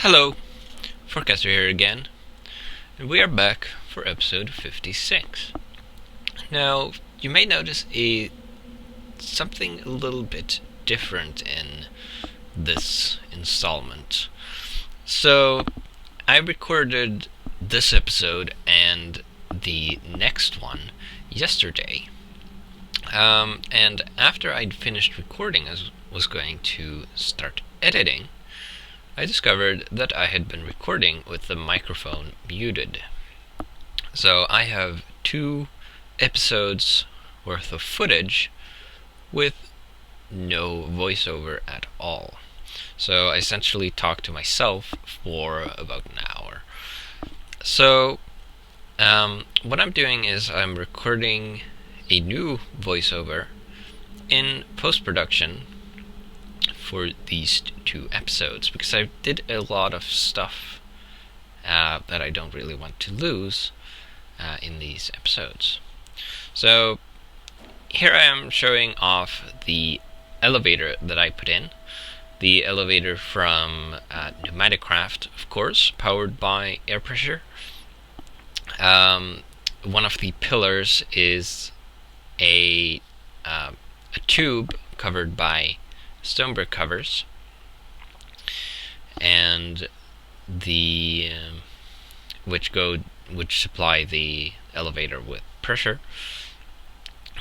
Hello, Forecaster here again, and we are back for episode 56. Now, you may notice something a little bit different in this installment. So, I recorded this episode and the next one yesterday. And after I'd finished recording, I was going to start editing. I discovered that I had been recording with the microphone muted. So I have 2 episodes worth of footage with no voiceover at all. So I essentially talked to myself for about an hour. So what I'm doing is I'm recording a new voiceover in post-production for these 2 episodes, because I did a lot of stuff that I don't really want to lose in these episodes. So here I am showing off the elevator that I put in. The elevator from Railcraft, of course, powered by air pressure. One of the pillars is a tube covered by stonebrick covers, and the which supply the elevator with pressure.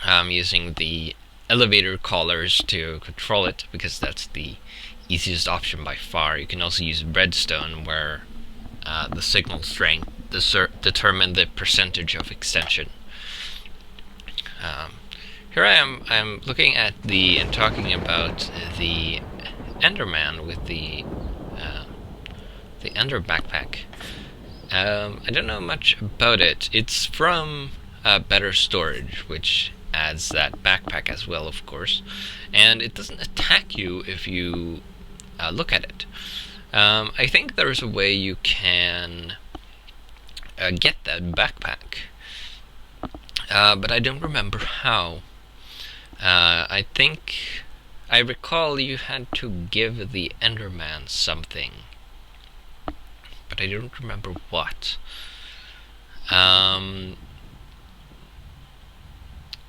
I'm using the elevator collars to control it because that's the easiest option by far. You can also use redstone, where the signal strength determine the percentage of extension. Here I am. I'm looking at and talking about the Enderman with the Ender backpack. I don't know much about it. It's from Better Storage, which adds that backpack as well, of course, and it doesn't attack you if you look at it. I think there's a way you can get that backpack, but I don't remember how. I think I recall you had to give the Enderman something, but I don't remember what.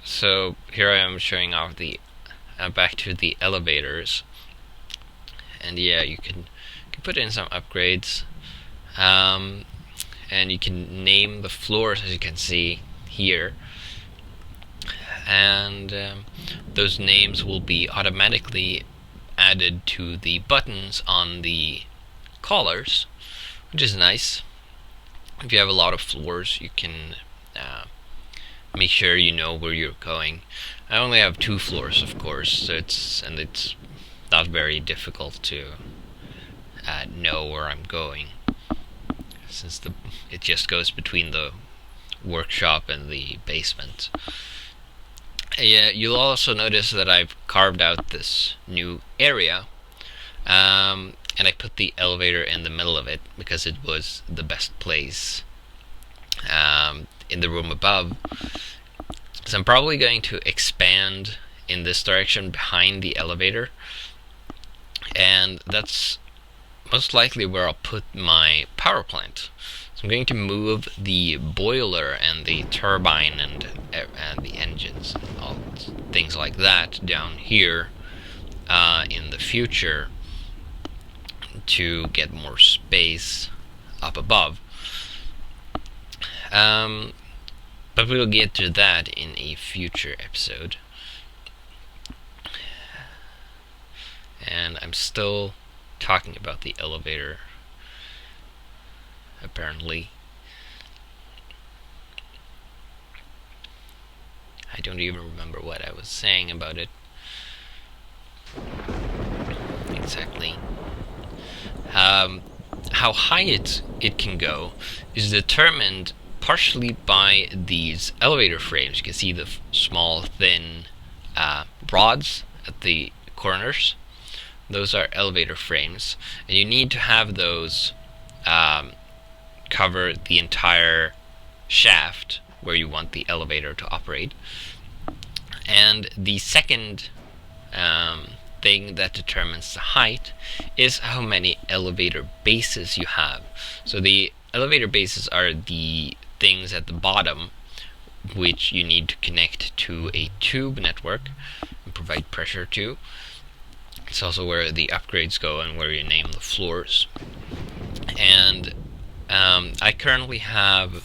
So here I am showing off the back to the elevators, and yeah, you can put in some upgrades, and you can name the floors, as you can see here. And those names will be automatically added to the buttons on the collars, which is nice. If you have a lot of floors, you can make sure you know where you're going. I only have 2 floors, of course, so it's not very difficult to know where I'm going, since it just goes between the workshop and the basement. Yeah, you'll also notice that I've carved out this new area, and I put the elevator in the middle of it because it was the best place in the room above. So I'm probably going to expand in this direction behind the elevator, and that's most likely where I'll put my power plant. So I'm going to move the boiler and the turbine and the engines and all things like that down here in the future to get more space up above. But we'll get to that in a future episode. And I'm still talking about the elevator, apparently. I don't even remember what I was saying about it exactly. How high it can go is determined partially by these elevator frames. You can see the small, thin rods at the corners. Those are elevator frames, and you need to have those cover the entire shaft where you want the elevator to operate. And the second thing that determines the height is how many elevator bases you have. So the elevator bases are the things at the bottom which you need to connect to a tube network and provide pressure to. It's also where the upgrades go and where you name the floors. And I currently have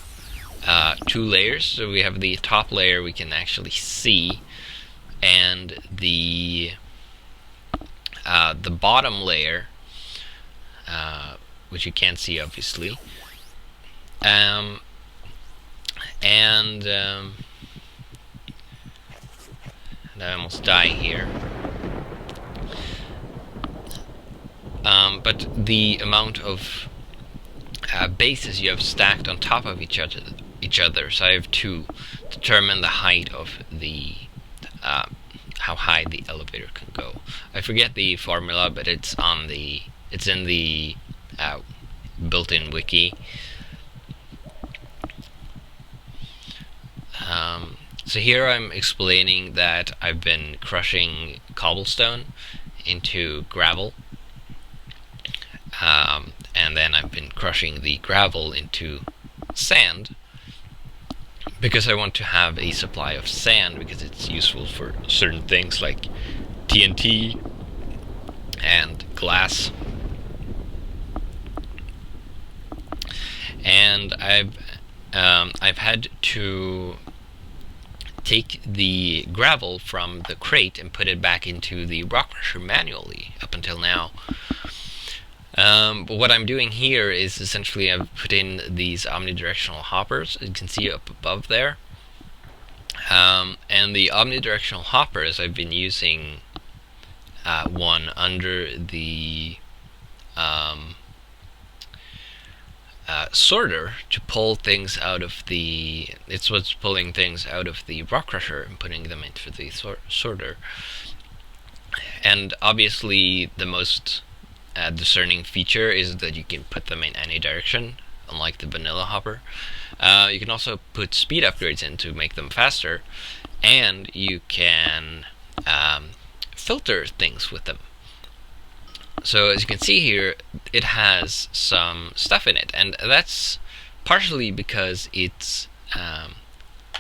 2 layers. So we have the top layer we can actually see, and the bottom layer, which you can't see obviously. I'm almost dying here. But the amount of bases you have stacked on top of each other. So I have to determine the height of the how high the elevator can go. I forget the formula, but it's in the built-in wiki. So here I'm explaining that I've been crushing cobblestone into gravel, and then I've been crushing the gravel into sand, because I want to have a supply of sand, because it's useful for certain things like TNT and glass. And I've had to take the gravel from the crate and put it back into the rock crusher manually up until now. But what I'm doing here is essentially I've put in these omnidirectional hoppers. You can see up above there. And the omnidirectional hoppers, I've been using one under the sorter to pull things out of the... It's what's pulling things out of the rock crusher and putting them into the sorter. And obviously the most discerning feature is that you can put them in any direction, unlike the vanilla hopper. You can also put speed upgrades in to make them faster, and you can filter things with them. So as you can see here, it has some stuff in it, and that's partially because it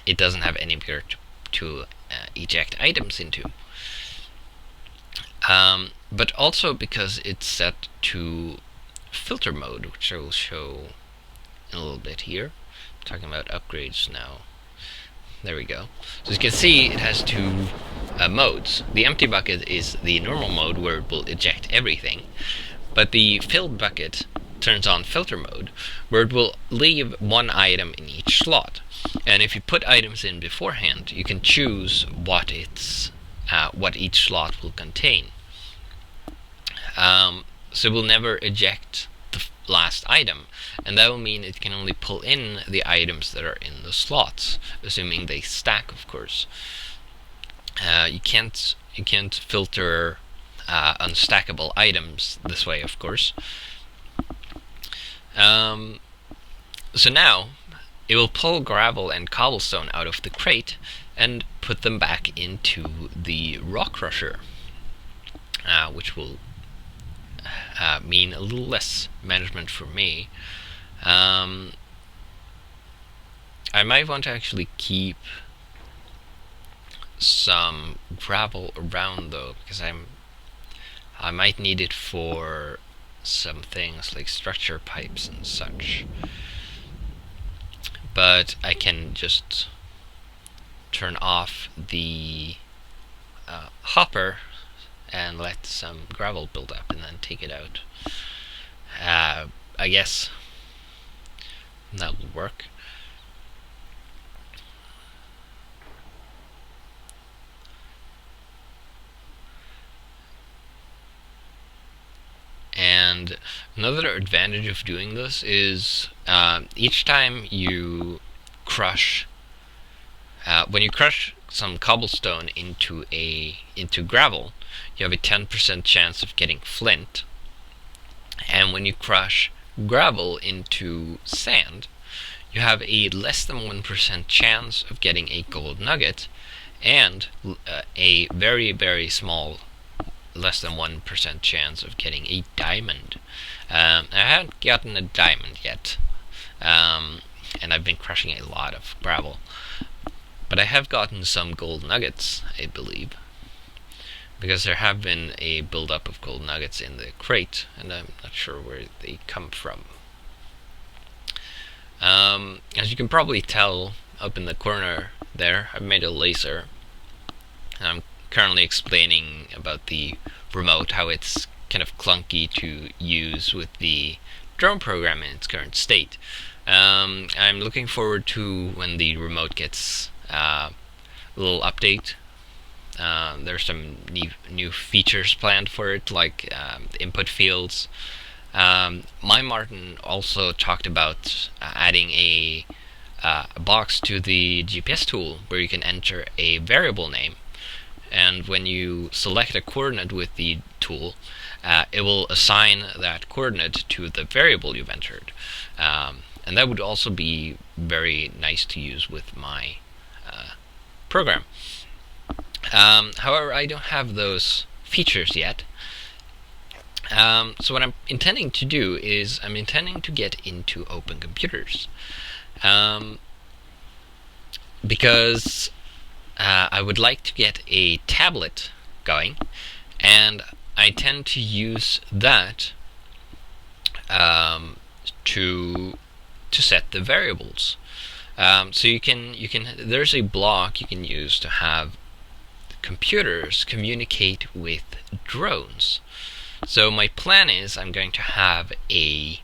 doesn't have anywhere to eject items into. But also because it's set to filter mode, which I will show in a little bit here. I'm talking about upgrades now. There we go. So as you can see, it has 2 modes. The empty bucket is the normal mode, where it will eject everything, but the filled bucket turns on filter mode, where it will leave 1 item in each slot. And if you put items in beforehand, you can choose what each slot will contain. So it will never eject the last item, and that will mean it can only pull in the items that are in the slots, assuming they stack, of course. You can't filter unstackable items this way, of course. So now it will pull gravel and cobblestone out of the crate and put them back into the rock crusher, which will mean a little less management for me. I might want to actually keep some gravel around though, because I might need it for some things like structure pipes and such. But I can just turn off the hopper and let some gravel build up and then take it out. I guess that will work. And another advantage of doing this is each time you crush, when you crush some cobblestone into gravel, you have a 10% chance of getting flint. And when you crush gravel into sand, you have a less than 1% chance of getting a gold nugget, and a very, very small less than 1% chance of getting a diamond. I haven't gotten a diamond yet, and I've been crushing a lot of gravel. But I have gotten some gold nuggets, I believe, because there have been a build-up of gold nuggets in the crate, and I'm not sure where they come from. As you can probably tell up in the corner there, I've made a laser. I'm currently explaining about the remote, how it's kind of clunky to use with the drone program in its current state. I'm looking forward to when the remote gets a little update. There's some new features planned for it, like input fields. My Martin also talked about adding a box to the GPS tool where you can enter a variable name, and when you select a coordinate with the tool, it will assign that coordinate to the variable you've entered, and that would also be very nice to use with my program. However, I don't have those features yet. So what I'm intending to do is I'm intending to get into open computers, because I would like to get a tablet going, and I tend to use that to set the variables. So you can there's a block you can use to have computers communicate with drones. So my plan is I'm going to have a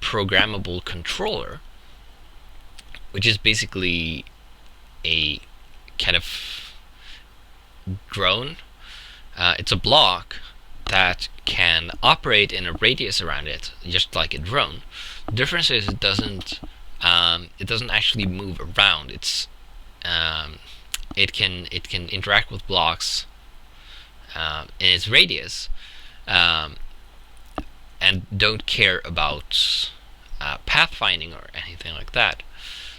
programmable controller, which is basically a kind of drone. It's a block that can operate in a radius around it, just like a drone. The difference is it doesn't actually move around. It can interact with blocks in its radius, and don't care about pathfinding or anything like that.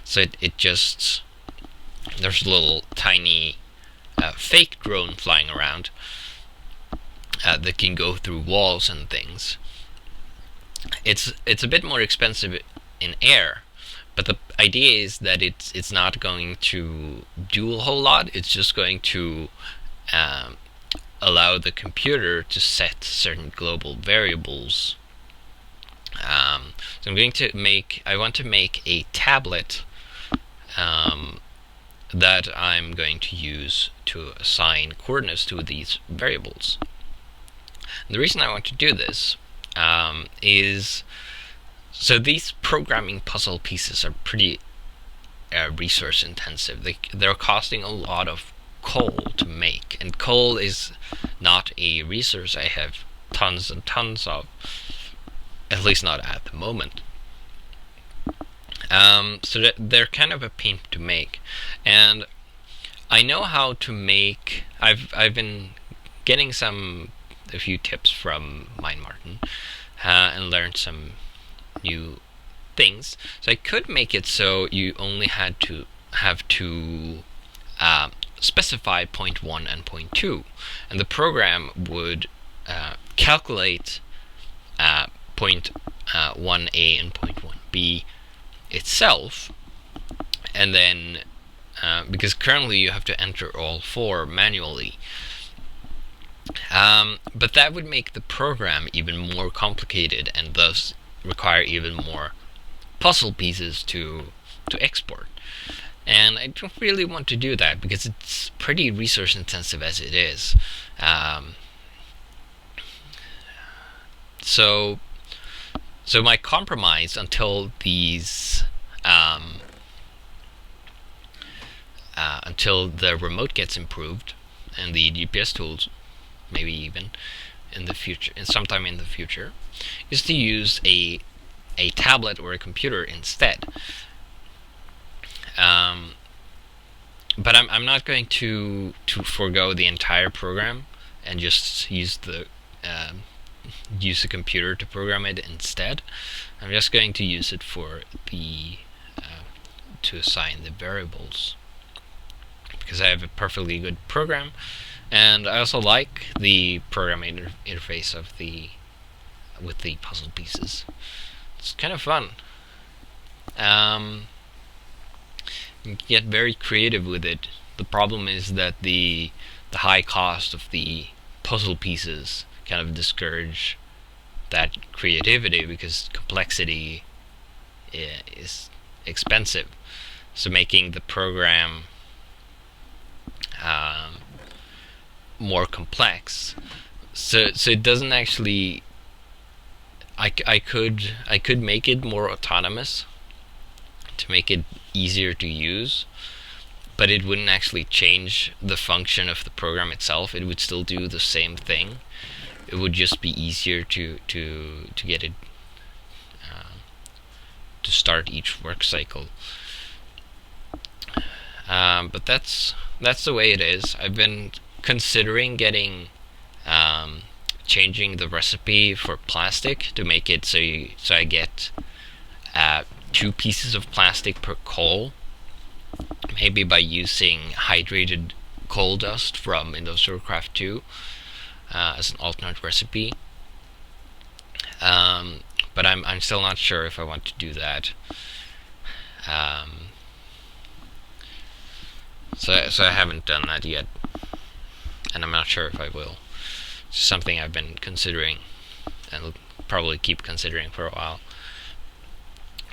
So it just, there's a little tiny fake drone flying around that can go through walls and things. It's a bit more expensive in air, but the idea is that it's not going to do a whole lot. It's just going to allow the computer to set certain global variables. So I want to make a tablet that I'm going to use to assign coordinates to these variables. And the reason I want to do this is so these programming puzzle pieces are pretty resource intensive. They're costing a lot of coal to make, and coal is not a resource I have tons and tons of, at least not at the moment. So they're kind of a pain to make, and I know how to make. I've been getting a few tips from Mine Martin, and learned some new things. So I could make it so you only have to specify point 1 and point 2, and the program would calculate point 1a and point 1b itself, and then because currently you have to enter all 4 manually, but that would make the program even more complicated and thus require even more puzzle pieces to export. And I don't really want to do that because it's pretty resource intensive as it is. So my compromise until these until the remote gets improved and the GPS tools, maybe even in the future, and sometime in the future, is to use a tablet or a computer instead. But I'm not going to forego the entire program and just use the computer to program it instead. I'm just going to use it for the to assign the variables, because I have a perfectly good program, and I also like the program interface of with the puzzle pieces. It's kind of fun. You get very creative with it. The problem is that the high cost of the puzzle pieces kind of discourage that creativity, because complexity is expensive. So making the program more complex, so it doesn't actually. I could make it more autonomous to make it easier to use, but it wouldn't actually change the function of the program itself. It would still do the same thing. It would just be easier to get it to start each work cycle. But that's the way it is. I've been considering changing the recipe for plastic to make it so I get 2 pieces of plastic per coal, maybe by using hydrated coal dust from Railcraft 2 as an alternate recipe. But I'm still not sure if I want to do that. So I haven't done that yet, and I'm not sure if I will. It's something I've been considering, and will probably keep considering for a while.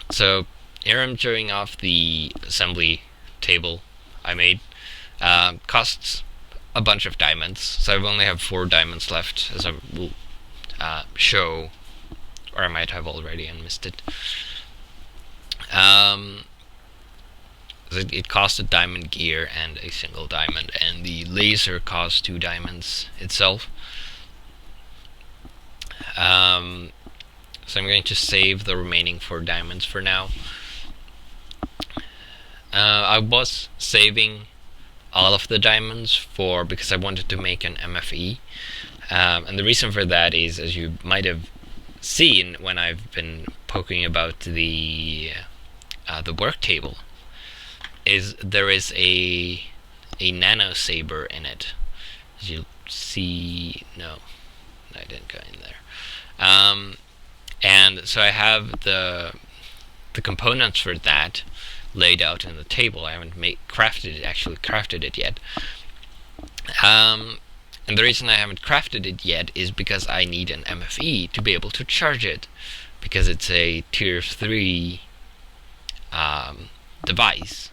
So here I'm showing off the assembly table I made. Costs a bunch of diamonds, so I only have 4 diamonds left, as I will show, or I might have already and missed it. It cost a diamond gear and a single diamond, and the laser cost 2 diamonds itself. So I'm going to save the remaining 4 diamonds for now. I was saving all of the diamonds because I wanted to make an MFE, and the reason for that is, as you might have seen when I've been poking about the work table, is there is a nano saber in it. As you see, no, I didn't go in there. And so I have the components for that laid out in the table. I haven't crafted it yet. And the reason I haven't crafted it yet is because I need an MFE to be able to charge it, because it's a tier 3 device,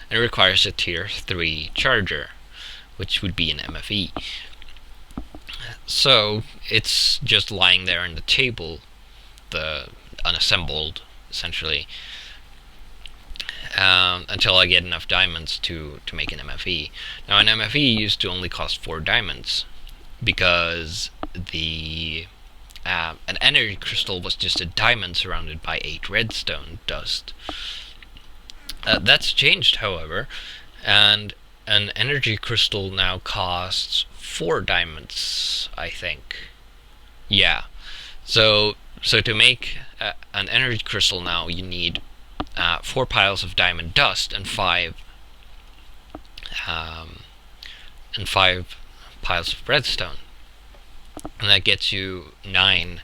and it requires a tier 3 charger, which would be an MFE. So it's just lying there on the table, unassembled, essentially, until I get enough diamonds to make an MFE. Now, an MFE used to only cost 4 diamonds, because an energy crystal was just a diamond surrounded by 8 redstone dust. That's changed, however, and an energy crystal now costs 4 diamonds, I think. Yeah. So to make an energy crystal now, you need 4 piles of diamond dust and 5 piles of redstone, and that gets you 9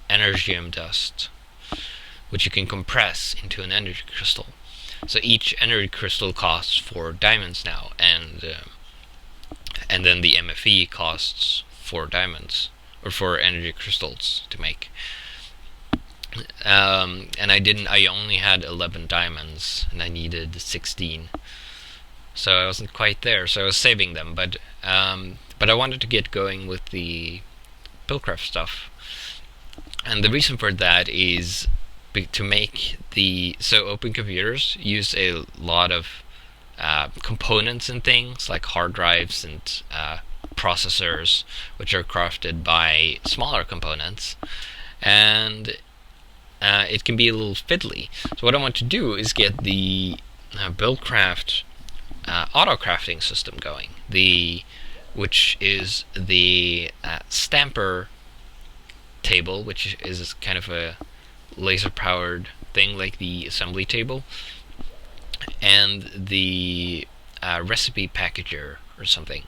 energium dust, which you can compress into an energy crystal. So each energy crystal costs 4 diamonds now, and then the MFE costs 4 diamonds, or 4 energy crystals to make. And I only had 11 diamonds, and I needed 16. So I wasn't quite there, so I was saving them, but I wanted to get going with the Railcraft stuff. And the reason for that is to make so open computers use a lot of components and things like hard drives and processors, which are crafted by smaller components, and it can be a little fiddly. So what I want to do is get the Railcraft auto crafting system going, which is the stamper table, which is kind of a laser powered thing like the assembly table, and the recipe packager or something,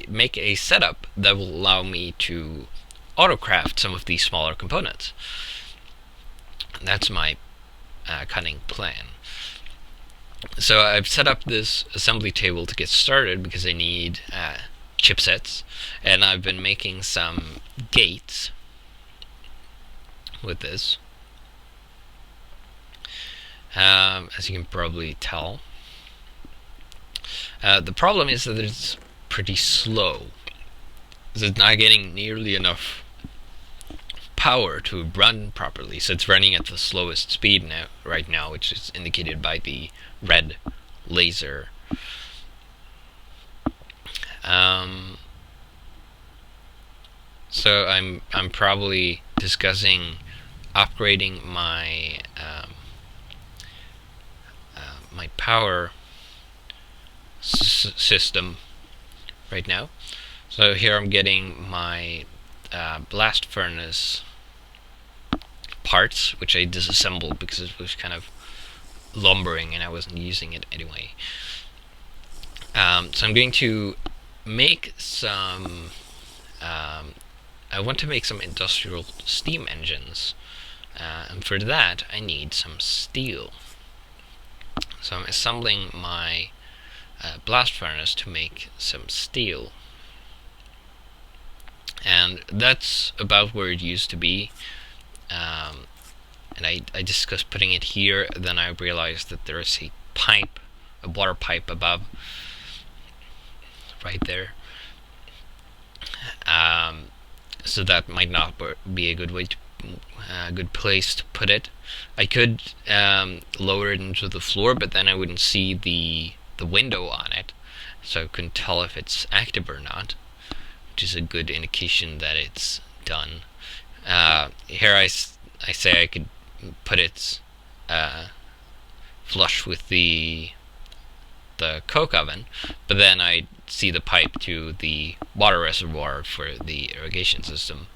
make a setup that will allow me to autocraft some of these smaller components. And that's my cunning plan. So I've set up this assembly table to get started because I need chipsets, and I've been making some gates with this, as you can probably tell. The problem is that it's pretty slow. It's not getting nearly enough power to run properly, so it's running at the slowest speed right now, which is indicated by the red laser. So I'm probably discussing upgrading my my power system right now. So here I'm getting my blast furnace parts, which I disassembled because it was kind of lumbering and I wasn't using it anyway. So I'm going to make some I want to make some industrial steam engines, and for that I need some steel. So I'm assembling my blast furnace to make some steel, and that's about where it used to be. And I discussed putting it here, then I realized that there is a water pipe above, right there. So that might not be a good place to put it. I could lower it into the floor, but then I wouldn't see the window on it, so I couldn't tell if it's active or not, which is a good indication that it's done. Here I say I could put it flush with the coke oven, but then I see the pipe to the water reservoir for the irrigation system.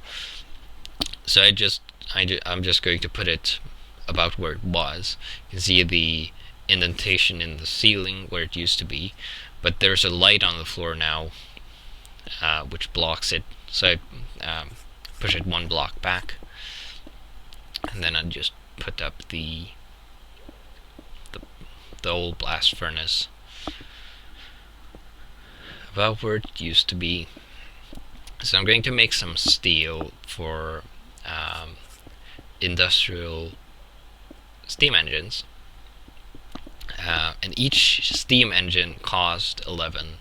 So I'm just going to put it about where it was. You can see the indentation in the ceiling where it used to be, but there's a light on the floor now, which blocks it. So I push it one block back, and then I just put up the old blast furnace about where it used to be. So I'm going to make some steel for industrial steam engines, and each steam engine cost 11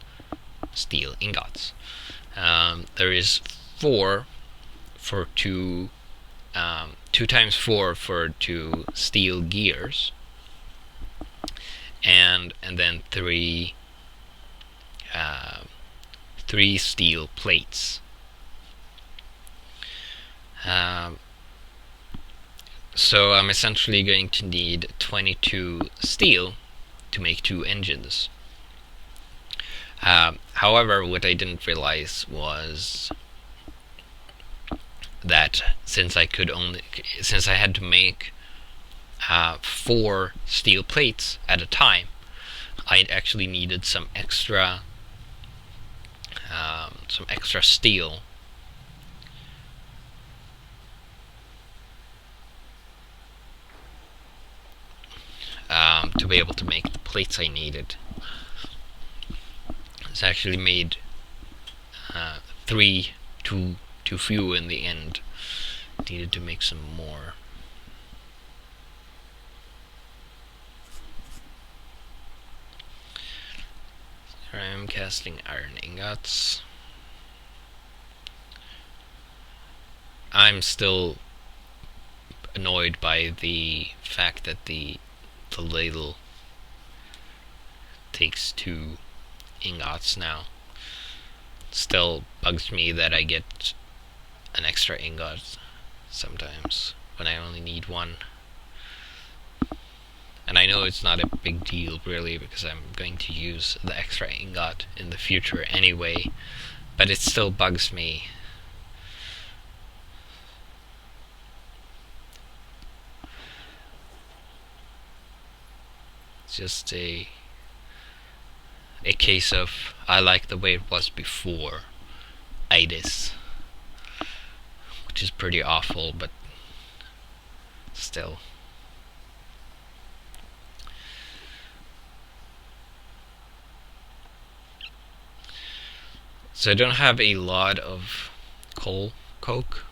steel ingots. There is 4 for 2 times 4 for 2 steel gears, and then 3 steel plates. So I'm essentially going to need 22 steel to make 2 engines. However, what I didn't realize was that since I had to make 4 steel plates at a time, I'd actually needed some extra steel to be able to make the plates I needed. It's actually made 3 too few in the end. Needed to make some more. Here I am casting iron ingots. I'm still annoyed by the fact that the ladle takes 2 ingots now. Still bugs me that I get an extra ingot sometimes when I only need 1. And I know it's not a big deal really, because I'm going to use the extra ingot in the future anyway, but it still bugs me. It's just a case of I like the way it was before itis, which is pretty awful, but still. So I don't have a lot of coal coke,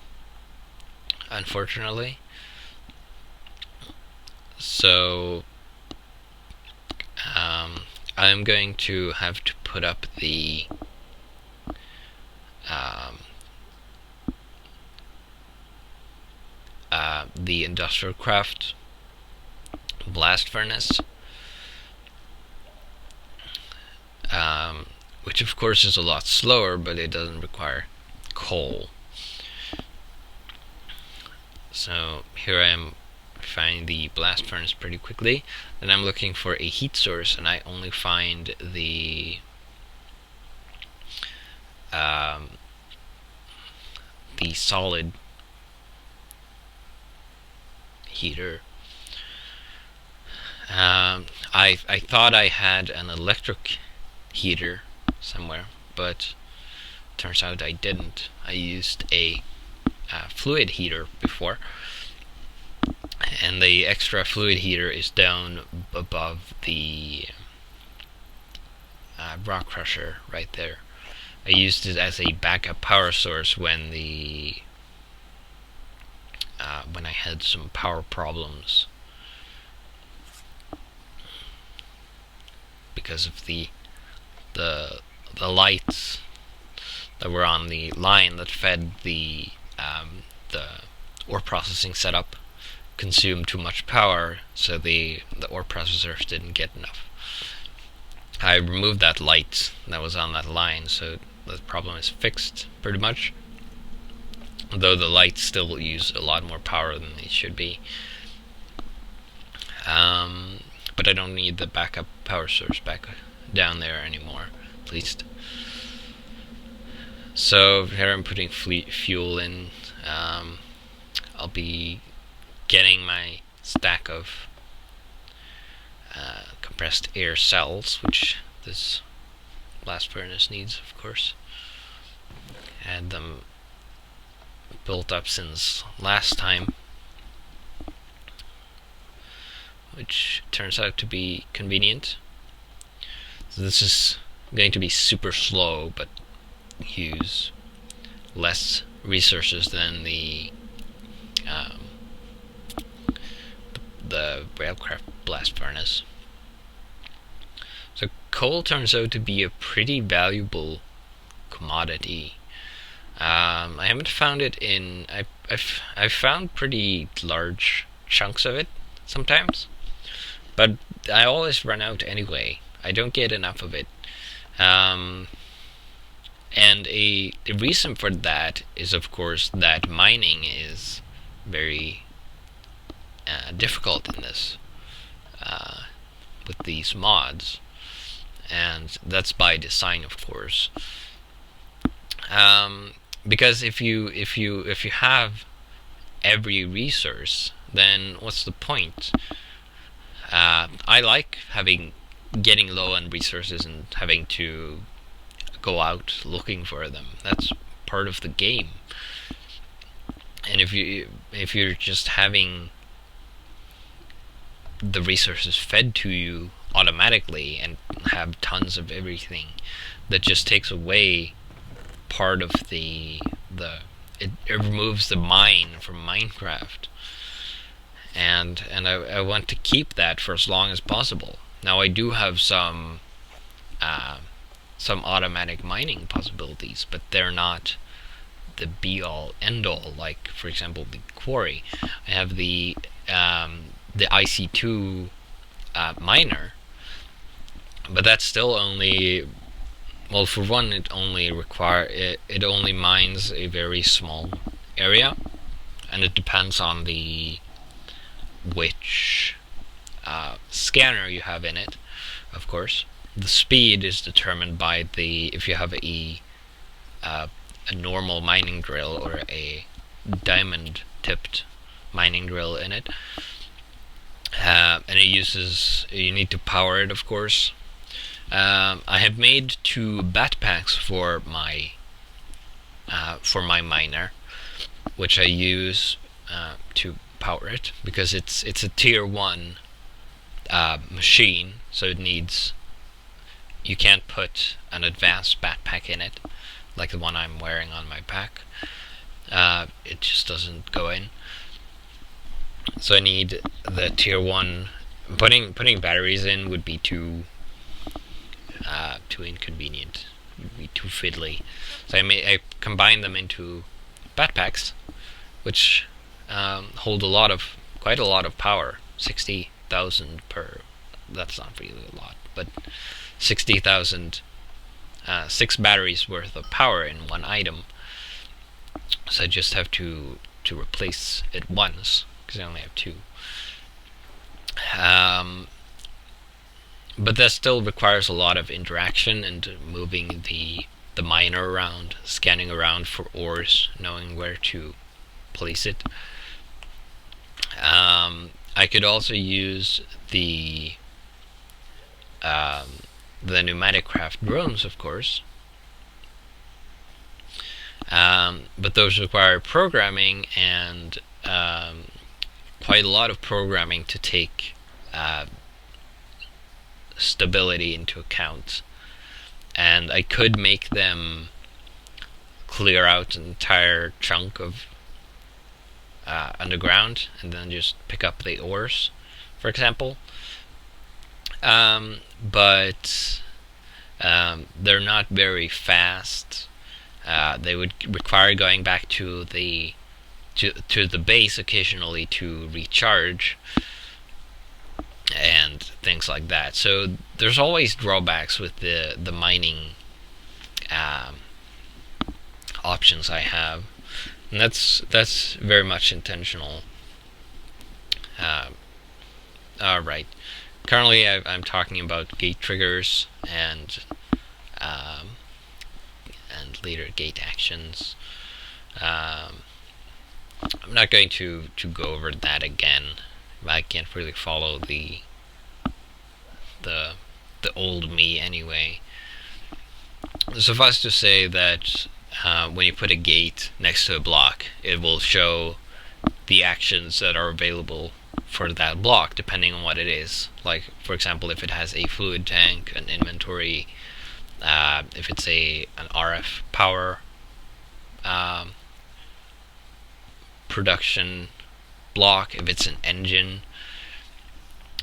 unfortunately. So I'm going to have to put up the industrial craft blast furnace, which of course is a lot slower, but it doesn't require coal. So here I am finding the blast furnace pretty quickly. Then I'm looking for a heat source, and I only find the solid heater. I thought I had an electric heater somewhere, but turns out I didn't. I used a fluid heater before, and the extra fluid heater is down above the rock crusher right there. I used it as a backup power source when I had some power problems because of the lights that were on the line that fed the ore processing setup consumed too much power, so the ore processors didn't get enough. I removed that light that was on that line, so the problem is fixed pretty much, though the lights still use a lot more power than they should be. But I don't need the backup power source back down there anymore, at least. So here I'm putting fuel in. I'll be getting my stack of compressed air cells, which this blast furnace needs, of course. Had them built up since last time, which turns out to be convenient. So this is going to be super slow, but use less resources than the Railcraft blast furnace. So coal turns out to be a pretty valuable commodity. I haven't found it in. I've found pretty large chunks of it sometimes, but I always run out anyway. I don't get enough of it. And the reason for that is, of course, that mining is very difficult in this with these mods, and that's by design, of course. Because if you have every resource, then what's the point? I like getting low on resources and having to go out looking for them. That's part of the game. And if you're just having the resources fed to you automatically and have tons of everything, that just takes away part of it removes the mine from Minecraft, and I want to keep that for as long as possible. Now I do have some automatic mining possibilities, but they're not the be-all end-all. Like, for example, the quarry. I have the IC2 miner, but that's still only, well, for one, it only mines a very small area, and it depends on which scanner you have in it, of course. The speed is determined by if you have a normal mining drill or a diamond tipped mining drill in it. and you need to power it, of course. I have made 2 backpacks for my miner, which I use to power it, because it's a tier 1 machine, so you can't put an advanced backpack in it like the one I'm wearing on my pack. It just doesn't go in. So I need the tier 1. Putting batteries in would be too inconvenient. It would be too fiddly. So I combine them into backpacks, which hold quite a lot of power. 60,000 per. That's not really a lot, but 60,000. 6 batteries worth of power in one item. So I just have to replace it once, because I only have 2. But that still requires a lot of interaction and moving the miner around, scanning around for ores, knowing where to place it. I could also use the Railcraft drones, of course, but those require programming, and quite a lot of programming to take stability into account. And I could make them clear out an entire chunk of underground and then just pick up the ores, for example. But they're not very fast. They would require going back to the base occasionally to recharge and things like that. So there's always drawbacks with the mining options I have, and that's very much intentional. Alright. Currently, I'm talking about gate triggers and later gate actions. I'm not going to go over that again. I can't really follow the old me anyway. Suffice to say that when you put a gate next to a block, it will show the actions that are available for that block, depending on what it is. Like, for example, if it has a fluid tank, an inventory, if it's an RF power production block, if it's an engine,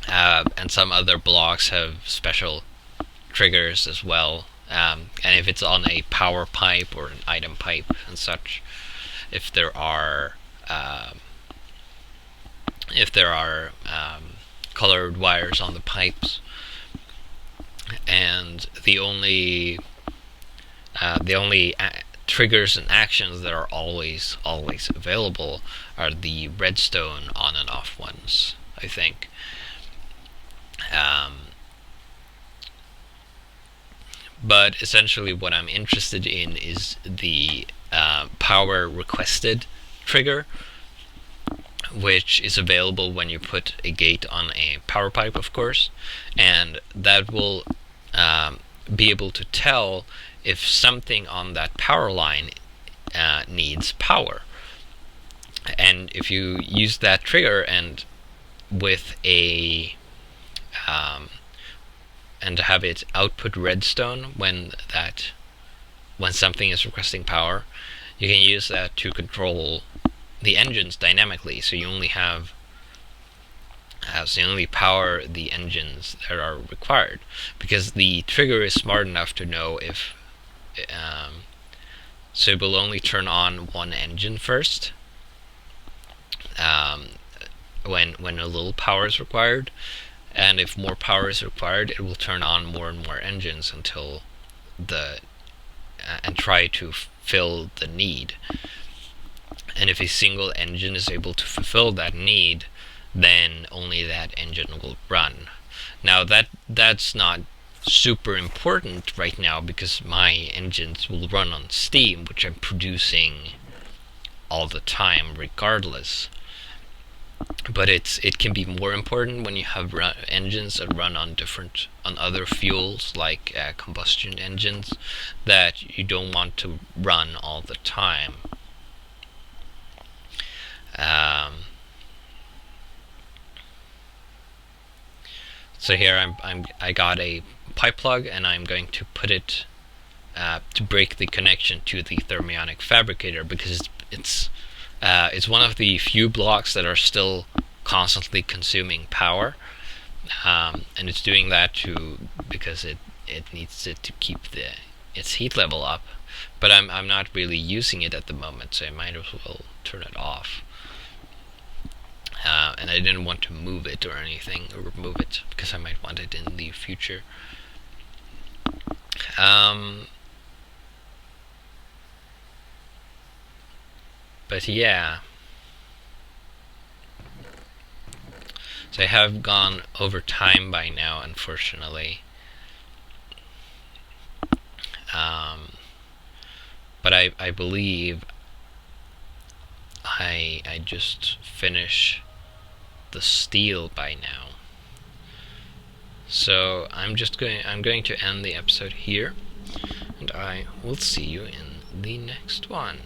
and some other blocks have special triggers as well. And if it's on a power pipe or an item pipe and such, if there are colored wires on the pipes, and the only triggers and actions that are always available are the redstone on and off ones, I think. But essentially what I'm interested in is the power requested trigger, which is available when you put a gate on a power pipe, of course, and that will be able to tell if something on that power line needs power. And if you use that trigger and with and have it output redstone when something is requesting power, you can use that to control the engines dynamically. So you only power the engines that are required, because the trigger is smart enough to know if so it will only turn on one engine first when a little power is required, and if more power is required, it will turn on more and more engines until and try to fill the need. And if a single engine is able to fulfill that need, then only that engine will run. Now that's not super important right now, because my engines will run on steam, which I'm producing all the time regardless. but it can be more important when you have engines that run on other fuels, like combustion engines, that you don't want to run all the time. So here I got a pipe plug, and I'm going to put it to break the connection to the thermionic fabricator, because it's one of the few blocks that are still constantly consuming power, and it's doing that because it needs it to keep its heat level up. But I'm not really using it at the moment, so I might as well turn it off. And I didn't want to move it or anything, or remove it, because I might want it in the future. But yeah. So I have gone over time by now, unfortunately. But I believe I just finish the steel by now. So I'm going to end the episode here, and I will see you in the next one.